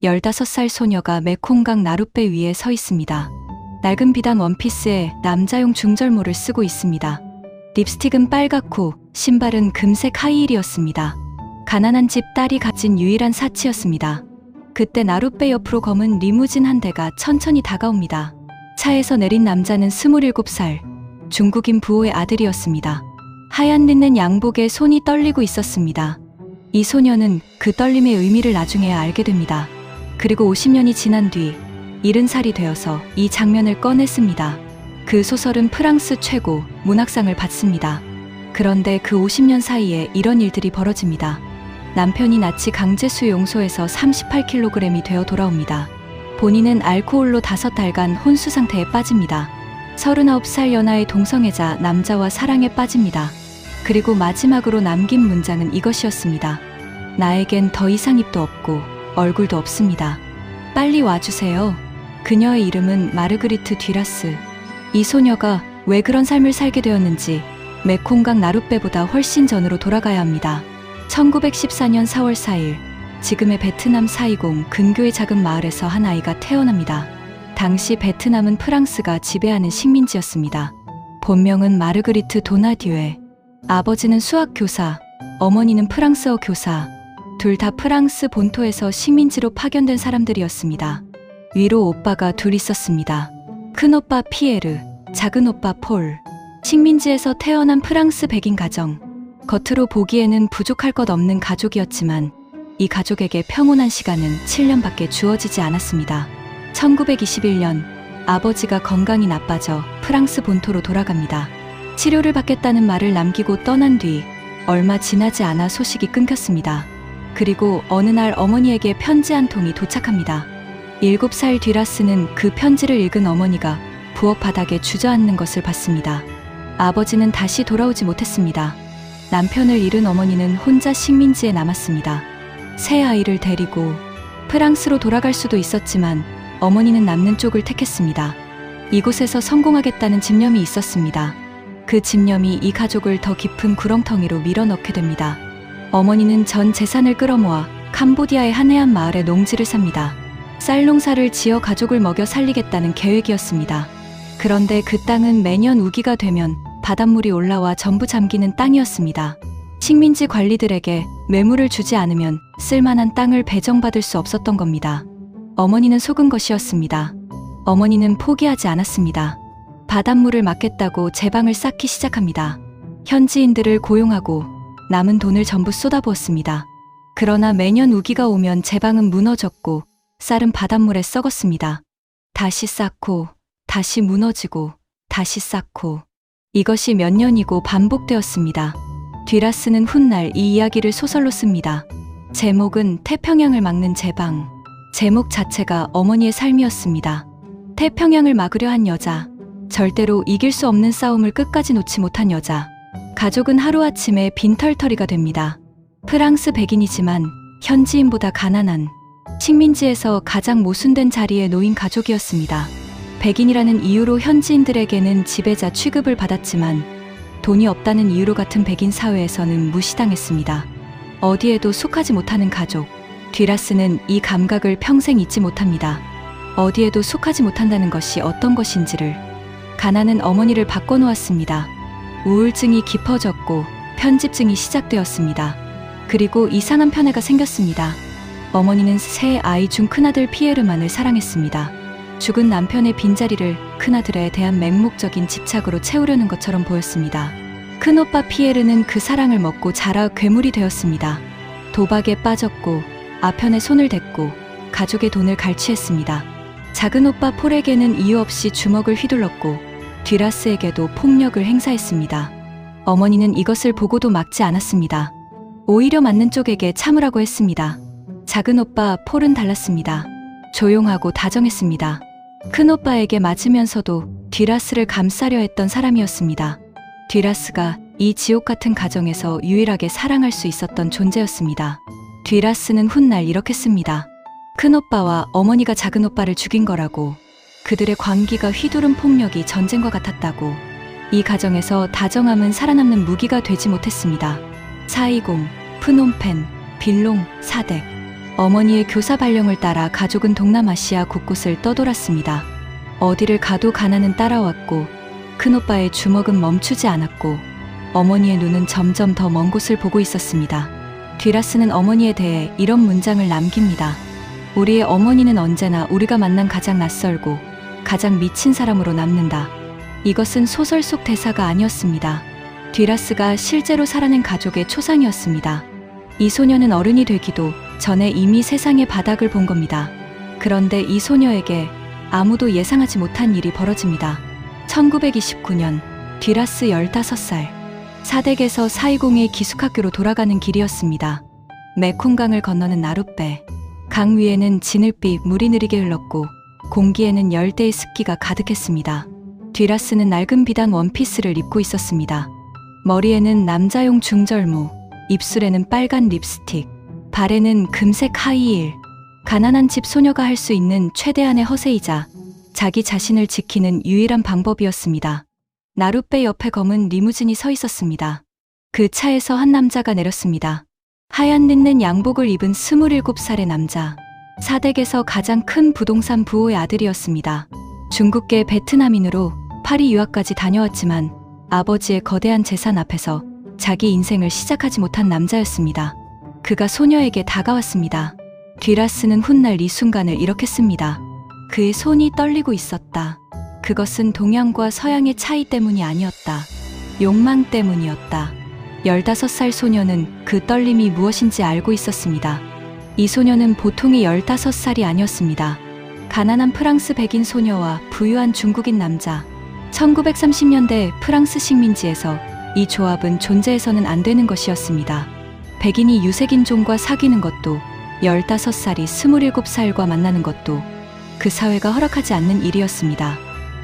15살 소녀가 메콩강 나룻배 위에 서 있습니다. 낡은 비단 원피스에 남자용 중절모를 쓰고 있습니다. 립스틱은 빨갛고 신발은 금색 하이힐이었습니다. 가난한 집 딸이 가진 유일한 사치였습니다. 그때 나룻배 옆으로 검은 리무진 한 대가 천천히 다가옵니다. 차에서 내린 남자는 27살, 중국인 부호의 아들이었습니다. 하얀 린넨 양복에 손이 떨리고 있었습니다. 이 소녀는 그 떨림의 의미를 나중에 알게 됩니다. 그리고 50년이 지난 뒤 70살이 되어서 이 장면을 꺼냈습니다. 그 소설은 프랑스 최고 문학상을 받습니다. 그런데 그 50년 사이에 이런 일들이 벌어집니다. 남편이 나치 강제수 용소에서 38kg이 되어 돌아옵니다. 본인은 알코올로 5달간 혼수 상태에 빠집니다. 39살 연하의 동성애자 남자와 사랑에 빠집니다. 그리고 마지막으로 남긴 문장은 이것이었습니다. 나에겐 더 이상 입도 없고 얼굴도 없습니다. 빨리 와주세요. 그녀의 이름은 마르그리트 듀라스. 이 소녀가 왜 그런 삶을 살게 되었는지 메콩강 나룻배보다 훨씬 전으로 돌아가야 합니다. 1914년 4월 4일, 지금의 베트남 사이공 근교의 작은 마을에서 한 아이가 태어납니다. 당시 베트남은 프랑스가 지배하는 식민지였습니다. 본명은 마르그리트 도나디에. 아버지는 수학 교사, 어머니는 프랑스어 교사. 둘 다 프랑스 본토에서 식민지로 파견된 사람들이었습니다. 위로 오빠가 둘 있었습니다. 큰 오빠 피에르, 작은 오빠 폴. 식민지에서 태어난 프랑스 백인 가정. 겉으로 보기에는 부족할 것 없는 가족이었지만 이 가족에게 평온한 시간은 7년밖에 주어지지 않았습니다. 1921년 아버지가 건강이 나빠져 프랑스 본토로 돌아갑니다. 치료를 받겠다는 말을 남기고 떠난 뒤 얼마 지나지 않아 소식이 끊겼습니다. 그리고 어느 날 어머니에게 편지 한 통이 도착합니다. 7살 듀라스는 그 편지를 읽은 어머니가 부엌 바닥에 주저앉는 것을 봤습니다. 아버지는 다시 돌아오지 못했습니다. 남편을 잃은 어머니는 혼자 식민지에 남았습니다. 새 아이를 데리고 프랑스로 돌아갈 수도 있었지만 어머니는 남는 쪽을 택했습니다. 이곳에서 성공하겠다는 집념이 있었습니다. 그 집념이 이 가족을 더 깊은 구렁텅이로 밀어넣게 됩니다. 어머니는 전 재산을 끌어모아 캄보디아의 한 해안 마을에 농지를 삽니다. 쌀 농사를 지어 가족을 먹여 살리겠다는 계획이었습니다. 그런데 그 땅은 매년 우기가 되면 바닷물이 올라와 전부 잠기는 땅이었습니다. 식민지 관리들에게 매물을 주지 않으면 쓸만한 땅을 배정받을 수 없었던 겁니다. 어머니는 속은 것이었습니다. 어머니는 포기하지 않았습니다. 바닷물을 막겠다고 제방을 쌓기 시작합니다. 현지인들을 고용하고 남은 돈을 전부 쏟아부었습니다. 그러나 매년 우기가 오면 제방은 무너졌고 쌀은 바닷물에 썩었습니다. 다시 쌓고 다시 무너지고 다시 쌓고 이것이 몇 년이고 반복되었습니다. 듀라스는 훗날 이 이야기를 소설로 씁니다. 제목은 태평양을 막는 제방. 제목 자체가 어머니의 삶이었습니다. 태평양을 막으려 한 여자, 절대로 이길 수 없는 싸움을 끝까지 놓지 못한 여자. 가족은 하루아침에 빈털터리가 됩니다. 프랑스 백인이지만 현지인보다 가난한, 식민지에서 가장 모순된 자리에 놓인 가족이었습니다. 백인이라는 이유로 현지인들에게는 지배자 취급을 받았지만 돈이 없다는 이유로 같은 백인 사회에서는 무시당했습니다. 어디에도 속하지 못하는 가족. 듀라스는 이 감각을 평생 잊지 못합니다. 어디에도 속하지 못한다는 것이 어떤 것인지를. 가난은 어머니를 바꿔놓았습니다. 우울증이 깊어졌고 편집증이 시작되었습니다. 그리고 이상한 편애가 생겼습니다. 어머니는 세 아이 중 큰아들 피에르만을 사랑했습니다. 죽은 남편의 빈자리를 큰아들에 대한 맹목적인 집착으로 채우려는 것처럼 보였습니다. 큰오빠 피에르는 그 사랑을 먹고 자라 괴물이 되었습니다. 도박에 빠졌고 아편에 손을 댔고 가족의 돈을 갈취했습니다. 작은 오빠 폴에게는 이유 없이 주먹을 휘둘렀고 듀라스에게도 폭력을 행사했습니다. 어머니는 이것을 보고도 막지 않았습니다. 오히려 맞는 쪽에게 참으라고 했습니다. 작은 오빠 폴은 달랐습니다. 조용하고 다정했습니다. 큰 오빠에게 맞으면서도 듀라스를 감싸려 했던 사람이었습니다. 듀라스가 이 지옥 같은 가정에서 유일하게 사랑할 수 있었던 존재였습니다. 듀라스는 훗날 이렇게 씁니다. 큰 오빠와 어머니가 작은 오빠를 죽인 거라고. 그들의 광기가 휘두른 폭력이 전쟁과 같았다고. 이 가정에서 다정함은 살아남는 무기가 되지 못했습니다. 사이공, 프놈펜, 빌롱, 사덱. 어머니의 교사 발령을 따라 가족은 동남아시아 곳곳을 떠돌았습니다. 어디를 가도 가난은 따라왔고 큰오빠의 주먹은 멈추지 않았고 어머니의 눈은 점점 더 먼 곳을 보고 있었습니다. 듀라스는 어머니에 대해 이런 문장을 남깁니다. 우리의 어머니는 언제나 우리가 만난 가장 낯설고 가장 미친 사람으로 남는다. 이것은 소설 속 대사가 아니었습니다. 듀라스가 실제로 살아낸 가족의 초상이었습니다. 이 소녀는 어른이 되기도 전에 이미 세상의 바닥을 본 겁니다. 그런데 이 소녀에게 아무도 예상하지 못한 일이 벌어집니다. 1929년 듀라스 15살, 사댁에서 420의 기숙학교로 돌아가는 길이었습니다. 메콩강을 건너는 나룻배. 강 위에는 진흙빛 물이 느리게 흘렀고 공기에는 열대의 습기가 가득했습니다. 듀라스는 낡은 비단 원피스를 입고 있었습니다. 머리에는 남자용 중절모, 입술에는 빨간 립스틱, 발에는 금색 하이힐. 가난한 집 소녀가 할 수 있는 최대한의 허세이자 자기 자신을 지키는 유일한 방법이었습니다. 나룻배 옆에 검은 리무진이 서 있었습니다. 그 차에서 한 남자가 내렸습니다. 하얀 린넨 양복을 입은 27살의 남자. 사댁에서 가장 큰 부동산 부호의 아들이었습니다. 중국계 베트남인으로 파리 유학까지 다녀왔지만 아버지의 거대한 재산 앞에서 자기 인생을 시작하지 못한 남자였습니다. 그가 소녀에게 다가왔습니다. 듀라스는 훗날 이 순간을 이렇게 씁니다. 그의 손이 떨리고 있었다. 그것은 동양과 서양의 차이 때문이 아니었다. 욕망 때문이었다. 15살 소녀는 그 떨림이 무엇인지 알고 있었습니다. 이 소녀는 보통의 15살이 아니었습니다. 가난한 프랑스 백인 소녀와 부유한 중국인 남자. 1930년대 프랑스 식민지에서 이 조합은 존재해서는 안 되는 것이었습니다. 백인이 유색인종과 사귀는 것도 15살이 27살과 만나는 것도 그 사회가 허락하지 않는 일이었습니다.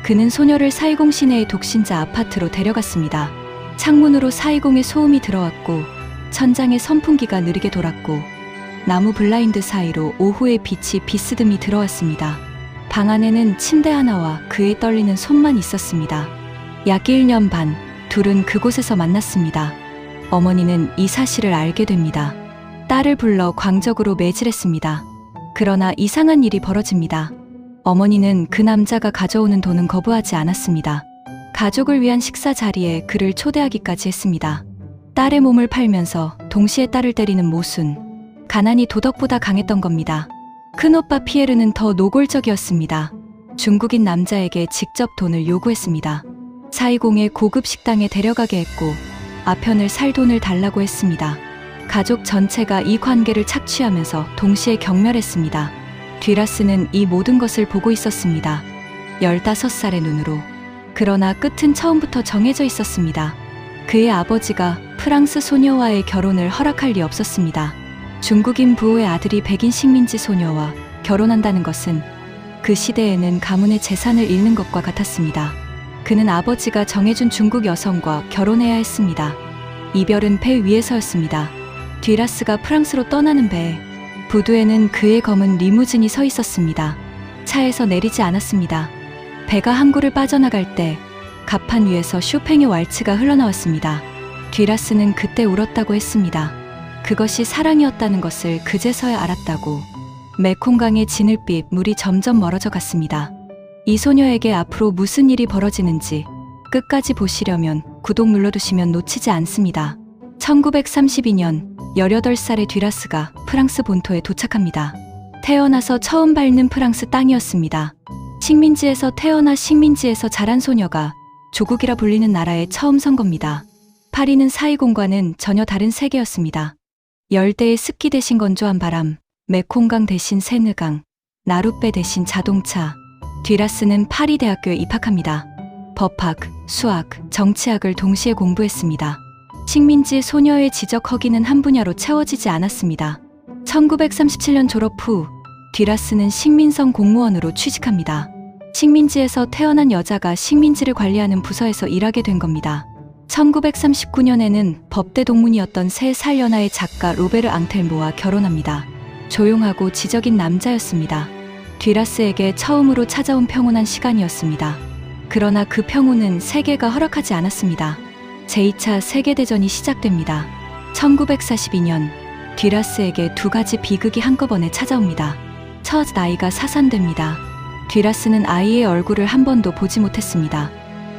그는 소녀를 420 시내의 독신자 아파트로 데려갔습니다. 창문으로 420의 소음이 들어왔고 천장에 선풍기가 느리게 돌았고 나무 블라인드 사이로 오후의 빛이 비스듬히 들어왔습니다. 방 안에는 침대 하나와 그의 떨리는 손만 있었습니다. 약 1년 반, 둘은 그곳에서 만났습니다. 어머니는 이 사실을 알게 됩니다. 딸을 불러 광적으로 매질했습니다. 그러나 이상한 일이 벌어집니다. 어머니는 그 남자가 가져오는 돈은 거부하지 않았습니다. 가족을 위한 식사 자리에 그를 초대하기까지 했습니다. 딸의 몸을 팔면서 동시에 딸을 때리는 모순. 가난이 도덕보다 강했던 겁니다. 큰오빠 피에르는 더 노골적이었습니다. 중국인 남자에게 직접 돈을 요구했습니다. 420의 고급 식당에 데려가게 했고 아편을 살 돈을 달라고 했습니다. 가족 전체가 이 관계를 착취하면서 동시에 경멸했습니다. 듀라스는 이 모든 것을 보고 있었습니다. 15살의 눈으로. 그러나 끝은 처음부터 정해져 있었습니다. 그의 아버지가 프랑스 소녀와의 결혼을 허락할 리 없었습니다. 중국인 부호의 아들이 백인 식민지 소녀와 결혼한다는 것은 그 시대에는 가문의 재산을 잃는 것과 같았습니다. 그는 아버지가 정해준 중국 여성과 결혼해야 했습니다. 이별은 배 위에서였습니다. 듀라스가 프랑스로 떠나는 배에 부두에는 그의 검은 리무진이 서 있었습니다. 차에서 내리지 않았습니다. 배가 항구를 빠져나갈 때 갑판 위에서 쇼팽의 왈츠가 흘러나왔습니다. 듀라스는 그때 울었다고 했습니다. 그것이 사랑이었다는 것을 그제서야 알았다고. 메콩강의 진흙빛 물이 점점 멀어져 갔습니다. 이 소녀에게 앞으로 무슨 일이 벌어지는지 끝까지 보시려면 구독 눌러두시면 놓치지 않습니다. 1932년 18살의 듀라스가 프랑스 본토에 도착합니다. 태어나서 처음 밟는 프랑스 땅이었습니다. 식민지에서 태어나 식민지에서 자란 소녀가 조국이라 불리는 나라에 처음 선 겁니다. 파리는 420과는 전혀 다른 세계였습니다. 열대의 습기 대신 건조한 바람, 메콩강 대신 세느강, 나룻배 대신 자동차. 듀라스는 파리 대학교에 입학합니다. 법학, 수학, 정치학을 동시에 공부했습니다. 식민지 소녀의 지적 허기는 한 분야로 채워지지 않았습니다. 1937년 졸업 후 듀라스는 식민성 공무원으로 취직합니다. 식민지에서 태어난 여자가 식민지를 관리하는 부서에서 일하게 된 겁니다. 1939년에는 법대 동문이었던 3살 연하의 작가 로베르 앙텔모와 결혼합니다. 조용하고 지적인 남자였습니다. 듀라스에게 처음으로 찾아온 평온한 시간이었습니다. 그러나 그 평온은 세계가 허락하지 않았습니다. 제2차 세계대전이 시작됩니다. 1942년 듀라스에게 두 가지 비극이 한꺼번에 찾아옵니다. 첫, 아이가 사산됩니다. 듀라스는 아이의 얼굴을 한 번도 보지 못했습니다.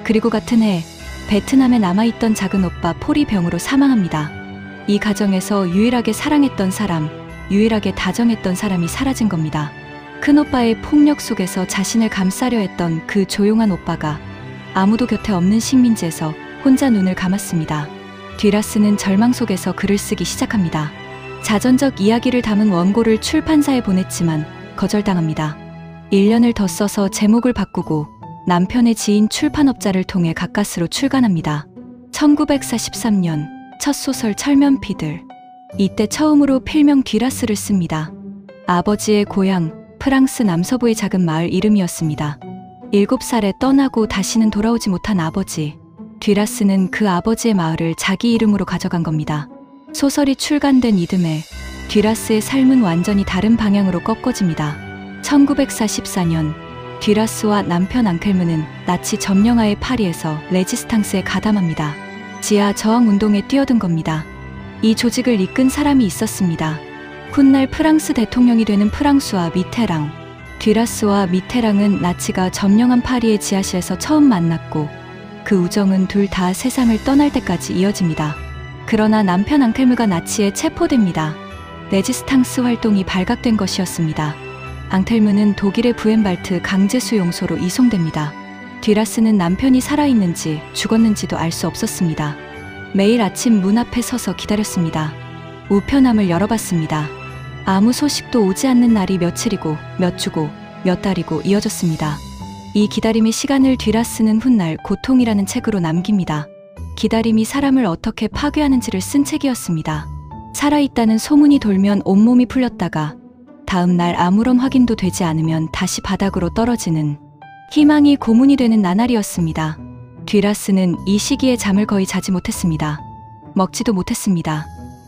그리고 같은 해 베트남에 남아있던 작은 오빠 폴이 병으로 사망합니다. 이 가정에서 유일하게 사랑했던 사람, 유일하게 다정했던 사람이 사라진 겁니다. 큰오빠의 폭력 속에서 자신을 감싸려 했던 그 조용한 오빠가 아무도 곁에 없는 식민지에서 혼자 눈을 감았습니다. 듀라스는 절망 속에서 글을 쓰기 시작합니다. 자전적 이야기를 담은 원고를 출판사에 보냈지만 거절당합니다. 1년을 더 써서 제목을 바꾸고 남편의 지인 출판업자를 통해 가까스로 출간합니다. 1943년 첫 소설 철면피들. 이때 처음으로 필명 듀라스를 씁니다. 아버지의 고향 프랑스 남서부의 작은 마을 이름이었습니다. 7살에 떠나고 다시는 돌아오지 못한 아버지. 듀라스는 그 아버지의 마을을 자기 이름으로 가져간 겁니다. 소설이 출간된 이듬해 듀라스의 삶은 완전히 다른 방향으로 꺾어집니다. 1944년 듀라스와 남편 앙켈무는 나치 점령하의 파리에서 레지스탕스에 가담합니다. 지하 저항 운동에 뛰어든 겁니다. 이 조직을 이끈 사람이 있었습니다. 훗날 프랑스 대통령이 되는 프랑수와 미테랑. 듀라스와 미테랑은 나치가 점령한 파리의 지하실에서 처음 만났고 그 우정은 둘 다 세상을 떠날 때까지 이어집니다. 그러나 남편 앙켈무가 나치에 체포됩니다. 레지스탕스 활동이 발각된 것이었습니다. 앙텔무는 독일의 부엔발트 강제수용소로 이송됩니다. 듀라스는 남편이 살아있는지 죽었는지도 알 수 없었습니다. 매일 아침 문 앞에 서서 기다렸습니다. 우편함을 열어봤습니다. 아무 소식도 오지 않는 날이 며칠이고 몇 주고 몇 달이고 이어졌습니다. 이 기다림의 시간을 듀라스는 훗날 고통이라는 책으로 남깁니다. 기다림이 사람을 어떻게 파괴하는지를 쓴 책이었습니다. 살아있다는 소문이 돌면 온몸이 풀렸다가 다음 날 아무런 확인도 되지 않으면 다시 바닥으로 떨어지는 희망이 고문이 되는 나날이었습니다. 듀라스는 이 시기에 잠을 거의 자지 못했습니다. 먹지도 못했습니다.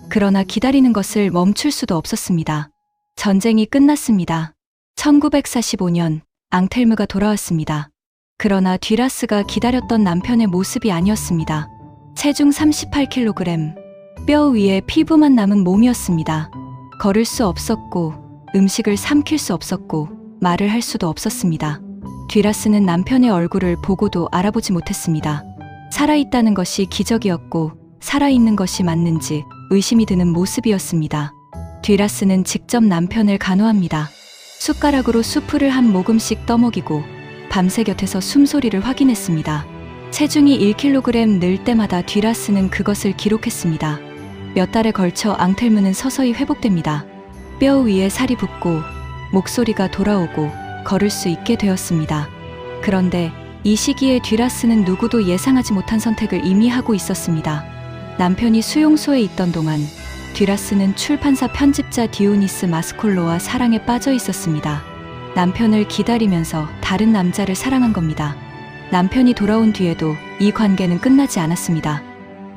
그러나 기다리는 것을 멈출 수도 없었습니다. 전쟁이 끝났습니다. 1945년 앙텔무가 돌아왔습니다. 그러나 듀라스가 기다렸던 남편의 모습이 아니었습니다. 체중 38kg, 뼈 위에 피부만 남은 몸이었습니다. 걸을 수 없었고 음식을 삼킬 수 없었고 말을 할 수도 없었습니다. 듀라스는 남편의 얼굴을 보고도 알아보지 못했습니다. 살아있다는 것이 기적이었고 살아있는 것이 맞는지 의심이 드는 모습이었습니다. 듀라스는 직접 남편을 간호합니다. 숟가락으로 수프를 한 모금씩 떠먹이고 밤새 곁에서 숨소리를 확인했습니다. 체중이 1kg 늘 때마다 듀라스는 그것을 기록했습니다. 몇 달에 걸쳐 앙텔무는 서서히 회복됩니다. 뼈 위에 살이 붙고 목소리가 돌아오고 걸을 수 있게 되었습니다. 그런데 이 시기에 듀라스는 누구도 예상하지 못한 선택을 이미 하고 있었습니다. 남편이 수용소에 있던 동안 듀라스는 출판사 편집자 디오니스 마스콜로와 사랑에 빠져 있었습니다. 남편을 기다리면서 다른 남자를 사랑한 겁니다. 남편이 돌아온 뒤에도 이 관계는 끝나지 않았습니다.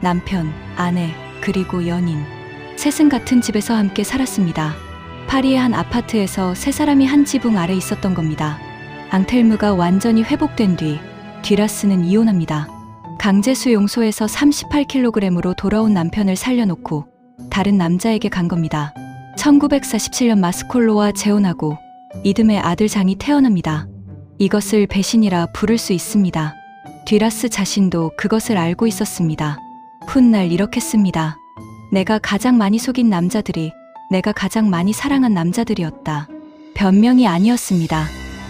남편, 아내, 그리고 연인. 셋은 같은 집에서 함께 살았습니다. 파리의 한 아파트에서 세 사람이 한 지붕 아래 있었던 겁니다. 앙텔무가 완전히 회복된 뒤 듀라스는 이혼합니다. 강제수용소에서 38kg으로 돌아온 남편을 살려놓고 다른 남자에게 간 겁니다. 1947년 마스콜로와 재혼하고 이듬해 아들 장이 태어납니다. 이것을 배신이라 부를 수 있습니다. 듀라스 자신도 그것을 알고 있었습니다. 훗날 이렇게 씁니다. 내가 가장 많이 속인 남자들이 내가 가장 많이 사랑한 남자들이었다. 변명이 아니었습니다.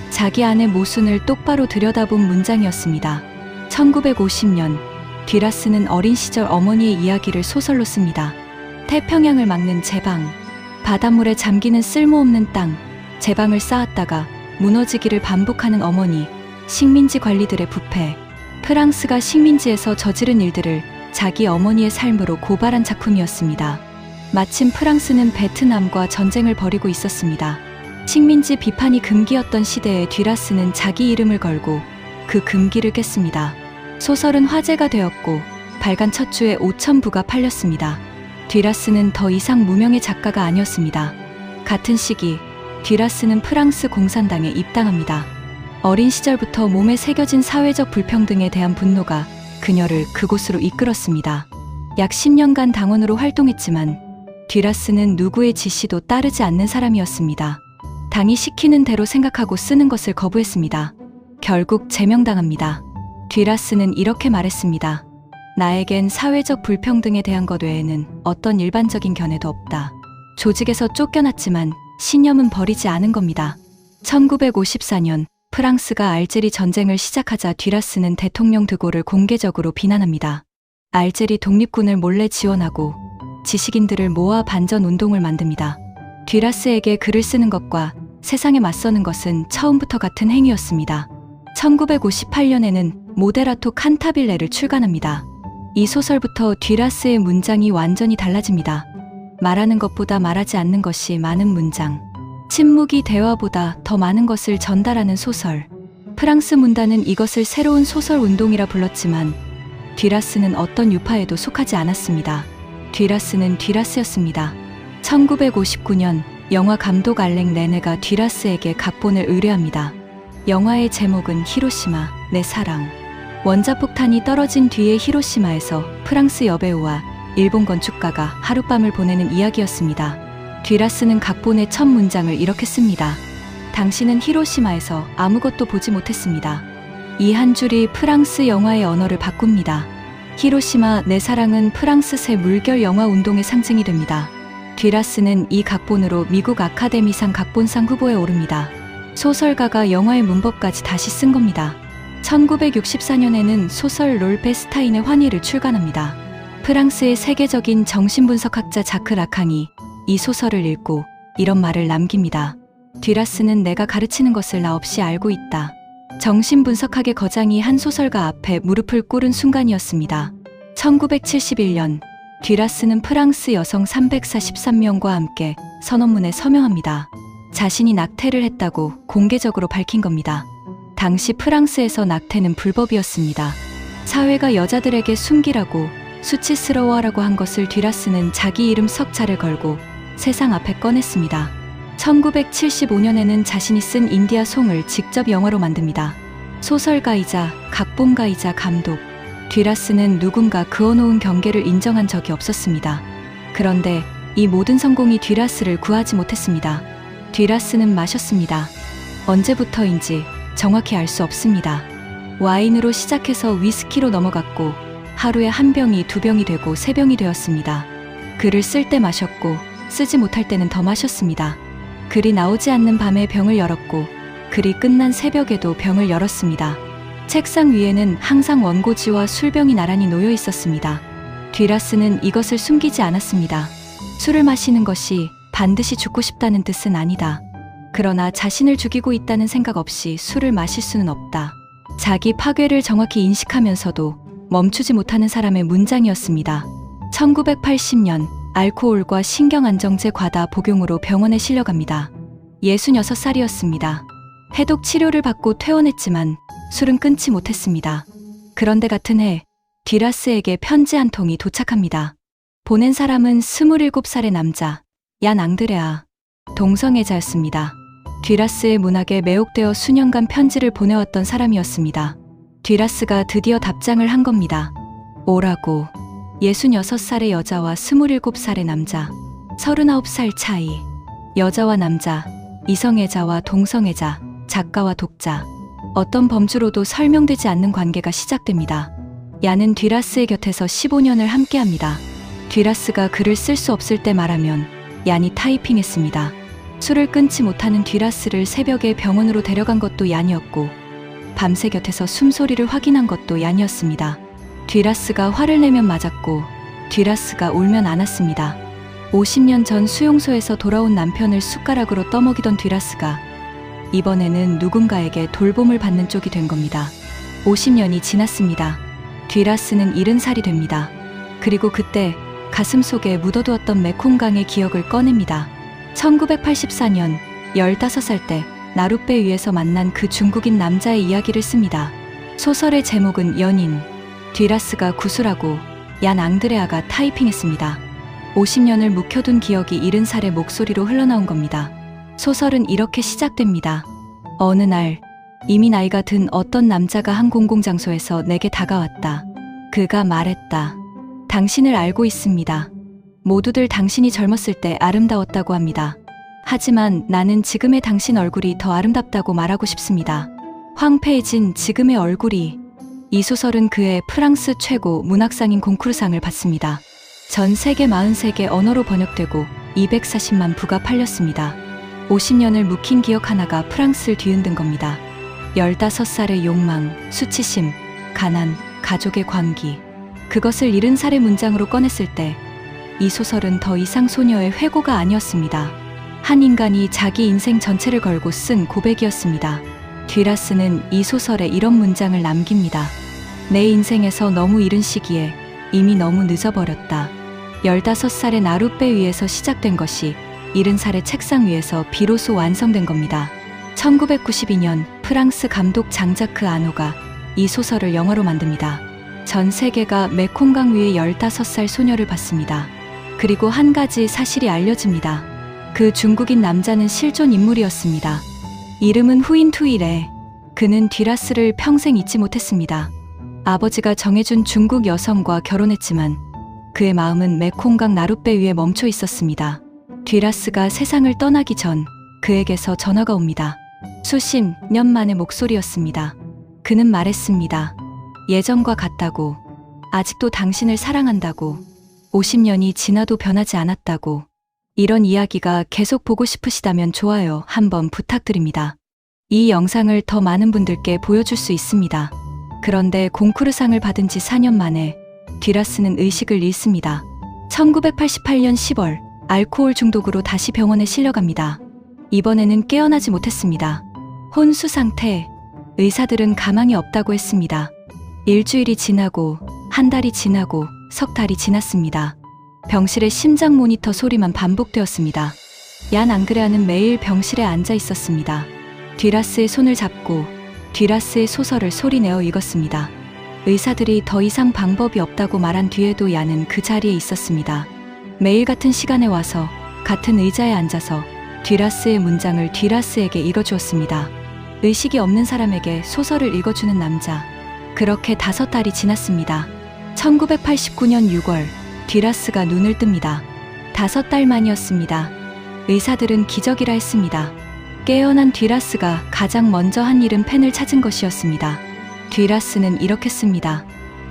자기 안의 모순을 똑바로 들여다본 문장이었습니다. 1950년 듀라스는 어린 시절 어머니의 이야기를 소설로 씁니다. 태평양을 막는 제방, 바닷물에 잠기는 쓸모없는 땅, 제방을 쌓았다가 무너지기를 반복하는 어머니, 식민지 관리들의 부패, 프랑스가 식민지에서 저지른 일들을 자기 어머니의 삶으로 고발한 작품이었습니다. 마침 프랑스는 베트남과 전쟁을 벌이고 있었습니다. 식민지 비판이 금기였던 시대에 듀라스는 자기 이름을 걸고 그 금기를 깼습니다. 소설은 화제가 되었고 발간 첫 주에 5,000부가 팔렸습니다. 듀라스는 더 이상 무명의 작가가 아니었습니다. 같은 시기 듀라스는 프랑스 공산당에 입당합니다. 어린 시절부터 몸에 새겨진 사회적 불평등에 대한 분노가 그녀를 그곳으로 이끌었습니다. 약 10년간 당원으로 활동했지만 듀라스는 누구의 지시도 따르지 않는 사람이었습니다. 당이 시키는 대로 생각하고 쓰는 것을 거부했습니다. 결국 제명당합니다. 듀라스는 이렇게 말했습니다. 나에겐 사회적 불평등에 대한 것 외에는 어떤 일반적인 견해도 없다. 조직에서 쫓겨났지만 신념은 버리지 않은 겁니다. 1954년 프랑스가 알제리 전쟁을 시작하자 듀라스는 대통령 드골을 공개적으로 비난합니다. 알제리 독립군을 몰래 지원하고 지식인들을 모아 반전 운동을 만듭니다. 듀라스에게 글을 쓰는 것과 세상에 맞서는 것은 처음부터 같은 행위였습니다. 1958년에는 모데라토 칸타빌레를 출간합니다. 이 소설부터 듀라스의 문장이 완전히 달라집니다. 말하는 것보다 말하지 않는 것이 많은 문장. 침묵이 대화보다 더 많은 것을 전달하는 소설. 프랑스 문단은 이것을 새로운 소설 운동이라 불렀지만 듀라스는 어떤 유파에도 속하지 않았습니다. 듀라스는 듀라스였습니다. 1959년 영화 감독 알랭 레네가 듀라스에게 각본을 의뢰합니다. 영화의 제목은 히로시마, 내 사랑. 원자폭탄이 떨어진 뒤의 히로시마에서 프랑스 여배우와 일본 건축가가 하룻밤을 보내는 이야기였습니다. 듀라스는 각본의 첫 문장을 이렇게 씁니다. 당신은 히로시마에서 아무것도 보지 못했습니다. 이 한 줄이 프랑스 영화의 언어를 바꿉니다. 히로시마, 내 사랑은 프랑스 새 물결 영화 운동의 상징이 됩니다. 듀라스는 이 각본으로 미국 아카데미상 각본상 후보에 오릅니다. 소설가가 영화의 문법까지 다시 쓴 겁니다. 1964년에는 소설 롤페스타인의 환희를 출간합니다. 프랑스의 세계적인 정신분석학자 자크 라캉이 이 소설을 읽고 이런 말을 남깁니다. 듀라스는 내가 가르치는 것을 나 없이 알고 있다. 정신분석학의 거장이 한 소설가 앞에 무릎을 꿇은 순간이었습니다. 1971년 듀라스는 프랑스 여성 343명과 함께 선언문에 서명합니다. 자신이 낙태를 했다고 공개적으로 밝힌 겁니다. 당시 프랑스에서 낙태는 불법이었습니다. 사회가 여자들에게 숨기라고 수치스러워하라고 한 것을 듀라스는 자기 이름 석자를 걸고 세상 앞에 꺼냈습니다. 1975년에는 자신이 쓴 인디아 송을 직접 영화로 만듭니다. 소설가이자 각본가이자 감독. 듀라스는 누군가 그어놓은 경계를 인정한 적이 없었습니다. 그런데 이 모든 성공이 듀라스를 구하지 못했습니다. 듀라스는 마셨습니다. 언제부터인지 정확히 알 수 없습니다. 와인으로 시작해서 위스키로 넘어갔고 하루에 한 병이 두 병이 되고 세 병이 되었습니다. 글을 쓸 때 마셨고 쓰지 못할 때는 더 마셨습니다. 글이 나오지 않는 밤에 병을 열었고 글이 끝난 새벽에도 병을 열었습니다. 책상 위에는 항상 원고지와 술병이 나란히 놓여 있었습니다. 듀라스는 이것을 숨기지 않았습니다. 술을 마시는 것이 반드시 죽고 싶다는 뜻은 아니다. 그러나 자신을 죽이고 있다는 생각 없이 술을 마실 수는 없다. 자기 파괴를 정확히 인식하면서도 멈추지 못하는 사람의 문장이었습니다. 1980년 알코올과 신경안정제 과다 복용으로 병원에 실려갑니다. 66살이었습니다. 해독 치료를 받고 퇴원했지만 술은 끊지 못했습니다. 그런데 같은 해 듀라스에게 편지 한 통이 도착합니다. 보낸 사람은 27살의 남자 얀 앙드레아, 동성애자였습니다. 듀라스의 문학에 매혹되어 수년간 편지를 보내왔던 사람이었습니다. 듀라스가 드디어 답장을 한 겁니다. 오라고. 66살의 여자와 27살의 남자, 39살 차이. 여자와 남자, 이성애자와 동성애자, 작가와 독자. 어떤 범주로도 설명되지 않는 관계가 시작됩니다. 얀은 듀라스의 곁에서 15년을 함께합니다. 듀라스가 글을 쓸 수 없을 때 말하면 얀이 타이핑했습니다. 술을 끊지 못하는 듀라스를 새벽에 병원으로 데려간 것도 얀이었고 밤새 곁에서 숨소리를 확인한 것도 얀이었습니다. 듀라스가 화를 내면 맞았고 듀라스가 울면 안았습니다. 50년 전 수용소에서 돌아온 남편을 숟가락으로 떠먹이던 듀라스가 이번에는 누군가에게 돌봄을 받는 쪽이 된 겁니다. 50년이 지났습니다. 듀라스는 70살이 됩니다. 그리고 그때 가슴 속에 묻어두었던 메콩강의 기억을 꺼냅니다. 1984년 15살 때 나룻배 위에서 만난 그 중국인 남자의 이야기를 씁니다. 소설의 제목은 연인. 듀라스가 구술하고 얀 앙드레아가 타이핑했습니다. 50년을 묵혀둔 기억이 70살의 목소리로 흘러나온 겁니다. 소설은 이렇게 시작됩니다. 어느 날 이미 나이가 든 어떤 남자가 한 공공장소에서 내게 다가왔다. 그가 말했다. 당신을 알고 있습니다. 모두들 당신이 젊었을 때 아름다웠다고 합니다. 하지만 나는 지금의 당신 얼굴이 더 아름답다고 말하고 싶습니다. 황폐해진 지금의 얼굴이. 이 소설은 그의 프랑스 최고 문학상인 콩쿠르상을 받습니다. 전 세계 43개 언어로 번역되고 240만 부가 팔렸습니다. 50년을 묵힌 기억 하나가 프랑스를 뒤흔든 겁니다. 15살의 욕망, 수치심, 가난, 가족의 관계. 그것을 70살의 문장으로 꺼냈을 때 이 소설은 더 이상 소녀의 회고가 아니었습니다. 한 인간이 자기 인생 전체를 걸고 쓴 고백이었습니다. 듀라스는 이 소설에 이런 문장을 남깁니다. 내 인생에서 너무 이른 시기에 이미 너무 늦어버렸다. 15살의 나룻배 위에서 시작된 것이 70살의 책상 위에서 비로소 완성된 겁니다. 1992년 프랑스 감독 장자크 아노가 이 소설을 영화로 만듭니다. 전 세계가 메콩강 위에 15살 소녀를 봤습니다. 그리고 한 가지 사실이 알려집니다. 그 중국인 남자는 실존 인물이었습니다. 이름은 후인 투일에. 그는 듀라스를 평생 잊지 못했습니다. 아버지가 정해준 중국 여성과 결혼했지만 그의 마음은 메콩강 나룻배 위에 멈춰 있었습니다. 듀라스가 세상을 떠나기 전 그에게서 전화가 옵니다. 수십 년 만의 목소리였습니다. 그는 말했습니다. 예전과 같다고. 아직도 당신을 사랑한다고. 50년이 지나도 변하지 않았다고. 이런 이야기가 계속 보고 싶으시다면 좋아요 한번 부탁드립니다. 이 영상을 더 많은 분들께 보여줄 수 있습니다. 그런데 콩쿠르상을 받은 지 4년 만에 듀라스는 의식을 잃습니다. 1988년 10월 알코올 중독으로 다시 병원에 실려갑니다. 이번에는 깨어나지 못했습니다. 혼수 상태. 의사들은 가망이 없다고 했습니다. 일주일이 지나고 한 달이 지나고 석 달이 지났습니다. 병실의 심장 모니터 소리만 반복되었습니다. 얀 앙그레아는 매일 병실에 앉아 있었습니다. 듀라스의 손을 잡고 듀라스의 소설을 소리내어 읽었습니다. 의사들이 더 이상 방법이 없다고 말한 뒤에도 얀은 그 자리에 있었습니다. 매일 같은 시간에 와서 같은 의자에 앉아서 듀라스의 문장을 듀라스에게 읽어주었습니다. 의식이 없는 사람에게 소설을 읽어주는 남자. 그렇게 5달이 지났습니다. 1989년 6월 듀라스가 눈을 뜹니다. 5달 만이었습니다. 의사들은 기적이라 했습니다. 깨어난 듀라스가 가장 먼저 한 일은 펜을 찾은 것이었습니다. 듀라스는 이렇게 씁니다.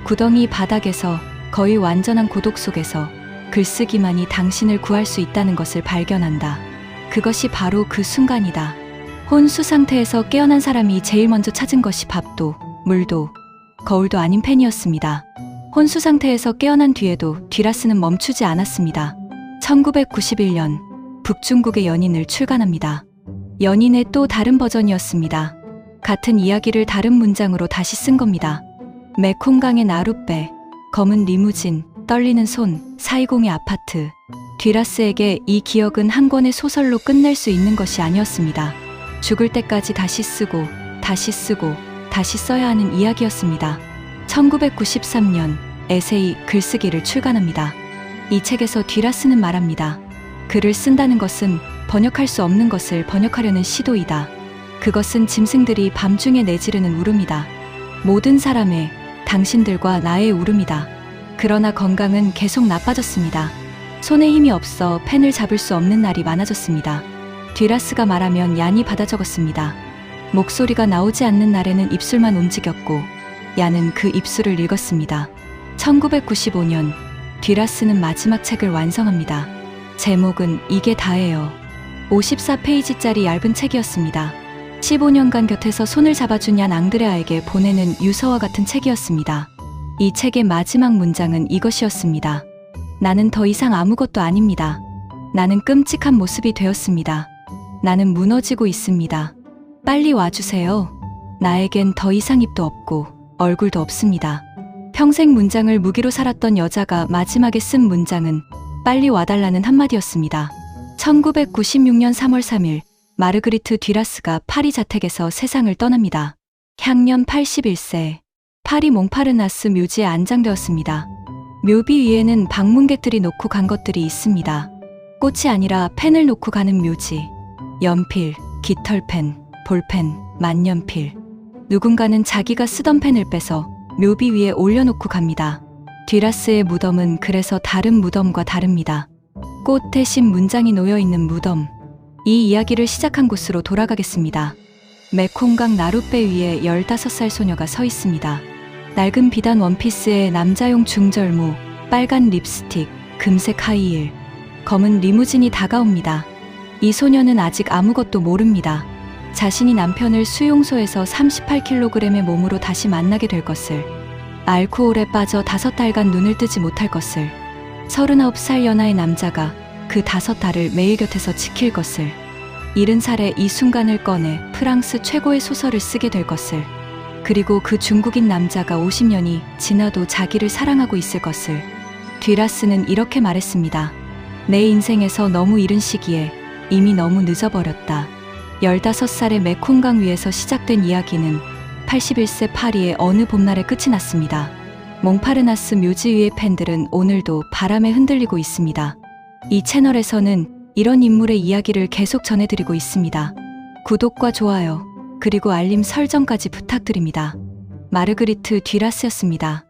구덩이 바닥에서 거의 완전한 고독 속에서 글쓰기만이 당신을 구할 수 있다는 것을 발견한다. 그것이 바로 그 순간이다. 혼수 상태에서 깨어난 사람이 제일 먼저 찾은 것이 밥도, 물도, 거울도 아닌 펜이었습니다. 혼수 상태에서 깨어난 뒤에도 듀라스는 멈추지 않았습니다. 1991년 북중국의 연인을 출간합니다. 연인의 또 다른 버전이었습니다. 같은 이야기를 다른 문장으로 다시 쓴 겁니다. 메콩강의 나룻배, 검은 리무진, 떨리는 손, 사이공의 아파트. 듀라스에게 이 기억은 한 권의 소설로 끝낼 수 있는 것이 아니었습니다. 죽을 때까지 다시 쓰고 다시 쓰고 다시 써야 하는 이야기였습니다. 1993년 에세이 글쓰기를 출간합니다. 이 책에서 듀라스는 말합니다. 글을 쓴다는 것은 번역할 수 없는 것을 번역하려는 시도이다. 그것은 짐승들이 밤중에 내지르는 울음이다. 모든 사람의, 당신들과 나의 울음이다. 그러나 건강은 계속 나빠졌습니다. 손에 힘이 없어 펜을 잡을 수 없는 날이 많아졌습니다. 듀라스가 말하면 얀이 받아 적었습니다. 목소리가 나오지 않는 날에는 입술만 움직였고 얀은 그 입술을 읽었습니다. 1995년 듀라스는 마지막 책을 완성합니다. 제목은 이게 다예요. 54페이지짜리 얇은 책이었습니다. 15년간 곁에서 손을 잡아준 얀 앙드레아에게 보내는 유서와 같은 책이었습니다. 이 책의 마지막 문장은 이것이었습니다. 나는 더 이상 아무것도 아닙니다. 나는 끔찍한 모습이 되었습니다. 나는 무너지고 있습니다. 빨리 와주세요. 나에겐 더 이상 입도 없고 얼굴도 없습니다. 평생 문장을 무기로 살았던 여자가 마지막에 쓴 문장은 빨리 와달라는 한마디였습니다. 1996년 3월 3일 마르그리트 듀라스가 파리 자택에서 세상을 떠납니다. 향년 81세. 파리 몽파르나스 묘지에 안장되었습니다. 묘비 위에는 방문객들이 놓고 간 것들이 있습니다. 꽃이 아니라 펜을 놓고 가는 묘지. 연필, 깃털펜, 볼펜, 만년필. 누군가는 자기가 쓰던 펜을 빼서 묘비 위에 올려놓고 갑니다. 듀라스의 무덤은 그래서 다른 무덤과 다릅니다. 꽃 대신 문장이 놓여있는 무덤. 이 이야기를 시작한 곳으로 돌아가겠습니다. 메콩강 나룻배 위에 15살 소녀가 서 있습니다. 낡은 비단 원피스에 남자용 중절모, 빨간 립스틱, 금색 하이힐, 검은 리무진이 다가옵니다. 이 소녀는 아직 아무것도 모릅니다. 자신이 남편을 수용소에서 38kg의 몸으로 다시 만나게 될 것을, 알코올에 빠져 5달간 눈을 뜨지 못할 것을, 39살 연하의 남자가 그 5달을 매일 곁에서 지킬 것을, 70살에 이 순간을 꺼내 프랑스 최고의 소설을 쓰게 될 것을, 그리고 그 중국인 남자가 50년이 지나도 자기를 사랑하고 있을 것을. 듀라스는 이렇게 말했습니다. 내 인생에서 너무 이른 시기에 이미 너무 늦어버렸다. 15살의 메콩강 위에서 시작된 이야기는 81세 파리의 어느 봄날에 끝이 났습니다. 몽파르나스 묘지 위의 팬들은 오늘도 바람에 흔들리고 있습니다. 이 채널에서는 이런 인물의 이야기를 계속 전해드리고 있습니다. 구독과 좋아요, 그리고 알림 설정까지 부탁드립니다. 마르그리트 듀라스였습니다.